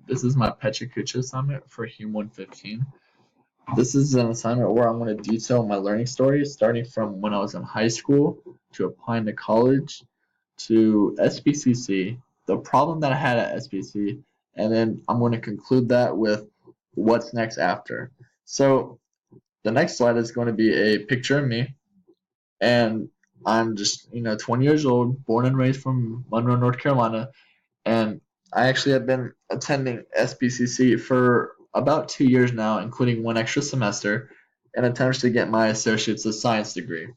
This is my Pecha assignment for Hum 115. This is an assignment where I'm going to detail my learning story starting from when I was in high school to applying to college to SBCC, the problem that I had at SBC, and then I'm going to conclude that with what's next after. So the next slide is going to be a picture of me, and I'm just 20 years old, born and raised from Monroe, North Carolina, and I actually have been attending SBCC for about 2 years now, including one extra semester, in attempts to get my Associate's of Science degree.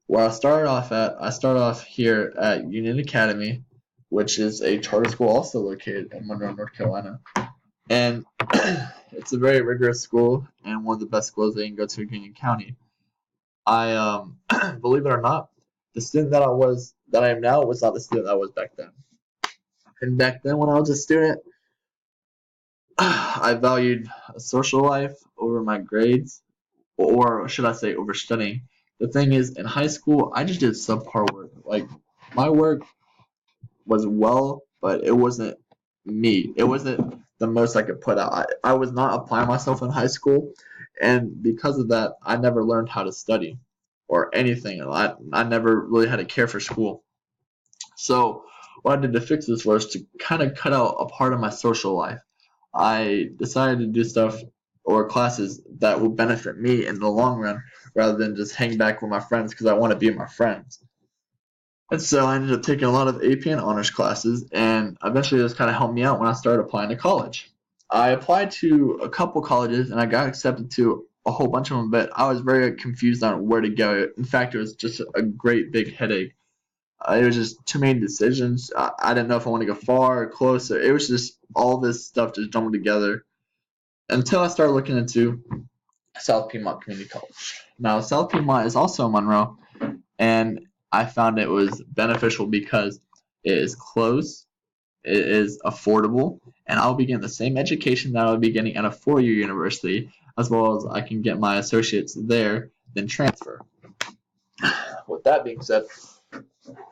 Where I started off here at Union Academy, which is a charter school also located in Monroe, North Carolina. And it's a very rigorous school and one of the best schools that you can go to in Union County. I believe it or not, the student that I am now was not the student I was back then. And back then when I was a student, I valued a social life over my grades, or should I say over studying. The thing is, in high school, I just did subpar work. Like, my work was well, but it wasn't me. It wasn't the most I could put out. I was not applying myself in high school, and because of that, I never learned how to study or anything. I never really had to care for school. So what I did to fix this was to kind of cut out a part of my social life. I decided to do stuff or classes that will benefit me in the long run rather than just hang back with my friends because I want to be with my friends. And so I ended up taking a lot of AP and honors classes, and eventually this kind of helped me out when I started applying to college. I applied to a couple colleges and I got accepted to a whole bunch of them, but I was very confused on where to go. In fact, it was just a great big headache. It was just too many decisions. I didn't know if I wanted to go far or close. It was just all this stuff just jumbled together until I started looking into South Piedmont Community College. Now, South Piedmont is also in Monroe, and I found it was beneficial because it is close, it is affordable, and I'll be getting the same education that I'll be getting at a four-year university, as well as I can get my associates there, then transfer. With that being said,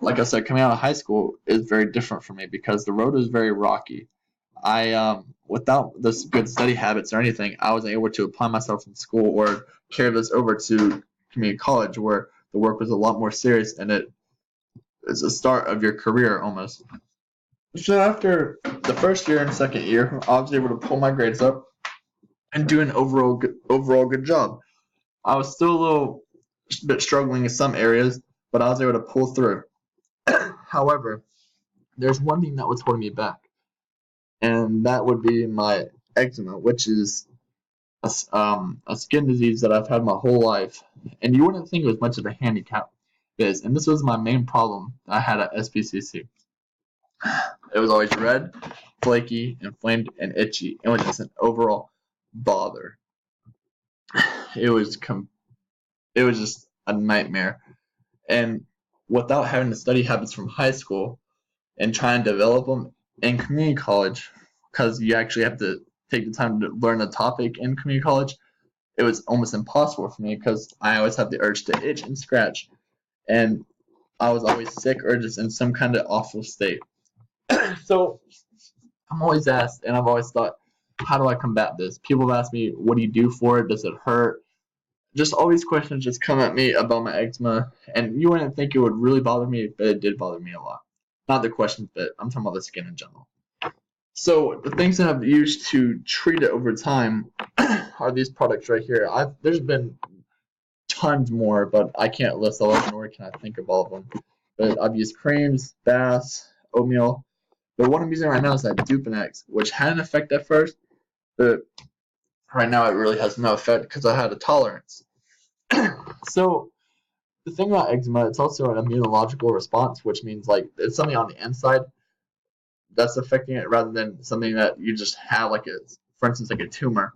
like I said, coming out of high school is very different for me because the road is very rocky. Without this good study habits or anything, I wasn't able to apply myself in school or carry this over to community college where the work was a lot more serious and it's the start of your career almost. So after the first year and second year, I was able to pull my grades up and do an overall good job. I was still a little bit struggling in some areas, but I was able to pull through. However, there's one thing that was holding me back, and that would be my eczema, which is a skin disease that I've had my whole life. And you wouldn't think it was much of a handicap, and this was my main problem I had at SPCC. It was always red, flaky, inflamed, and itchy. It was just an overall bother. It was it was just a nightmare. And without having to study habits from high school and try and develop them in community college, because you actually have to take the time to learn the topic in community college, it was almost impossible for me because I always had the urge to itch and scratch, and I was always sick or just in some kind of awful state. So I'm always asked, and I've always thought, how do I combat this? People have asked me, what do you do for it? Does it hurt? Just all these questions just come at me about my eczema, and you wouldn't think it would really bother me, but it did bother me a lot. Not the questions, but I'm talking about the skin in general. So the things that I've used to treat it over time are these products right here. There's been tons more, but I can't list all of them, nor can I think of all of them. But I've used creams, baths, oatmeal. The one I'm using right now is that Dupinex, which had an effect at first, but right now it really has no effect because I had a tolerance. So the thing about eczema, it's also an immunological response, which means like it's something on the inside that's affecting it rather than something that you just have, like for instance, like a tumor.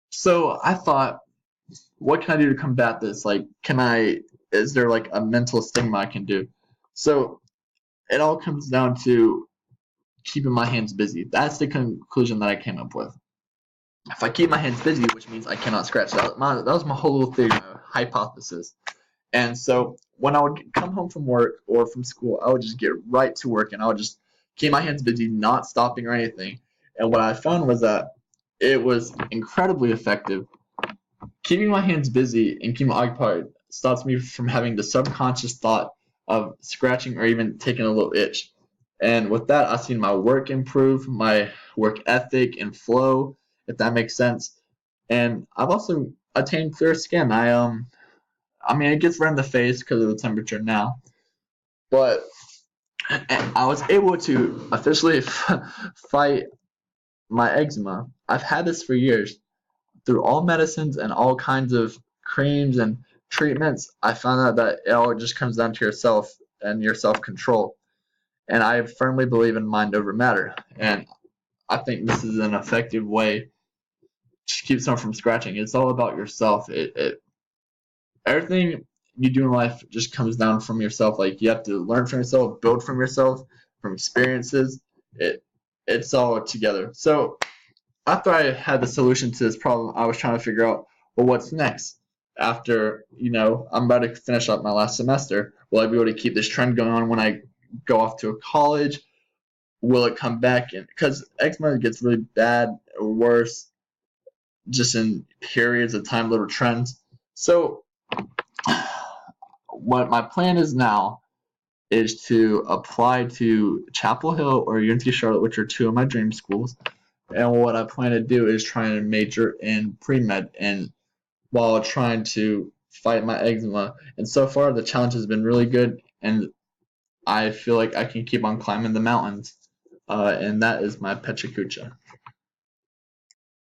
So I thought, what can I do to combat this? Like, is there like a mental stigma I can do? So it all comes down to keeping my hands busy. That's the conclusion that I came up with. If I keep my hands busy, which means I cannot scratch, that was my whole little theory, my hypothesis. And so when I would come home from work or from school, I would just get right to work and I would just keep my hands busy, not stopping or anything. And what I found was that it was incredibly effective. Keeping my hands busy and keeping occupied stops me from having the subconscious thought of scratching or even taking a little itch. And with that, I've seen my work improve, my work ethic and flow, if that makes sense. And I've also attained clear skin. I mean, it gets red in the face because of the temperature now, but I was able to officially fight my eczema. I've had this for years. Through all medicines and all kinds of creams and treatments, I found out that it all just comes down to yourself and your self control. And I firmly believe in mind over matter. And I think this is an effective way to keep someone from scratching. It's all about yourself. Everything you do in life just comes down from yourself. Like you have to learn from yourself, build from yourself, from experiences. It's all together. So after I had the solution to this problem, I was trying to figure out, well, what's next? After, I'm about to finish up my last semester. Will I be able to keep this trend going on when I go off to college? Will it come back? Because eczema gets really bad or worse just in periods of time, little trends. So what my plan is now is to apply to Chapel Hill or UNC Charlotte, which are two of my dream schools. And what I plan to do is try and major in pre-med and while trying to fight my eczema. And so far, the challenge has been really good, and I feel like I can keep on climbing the mountains. And that is my Pecha.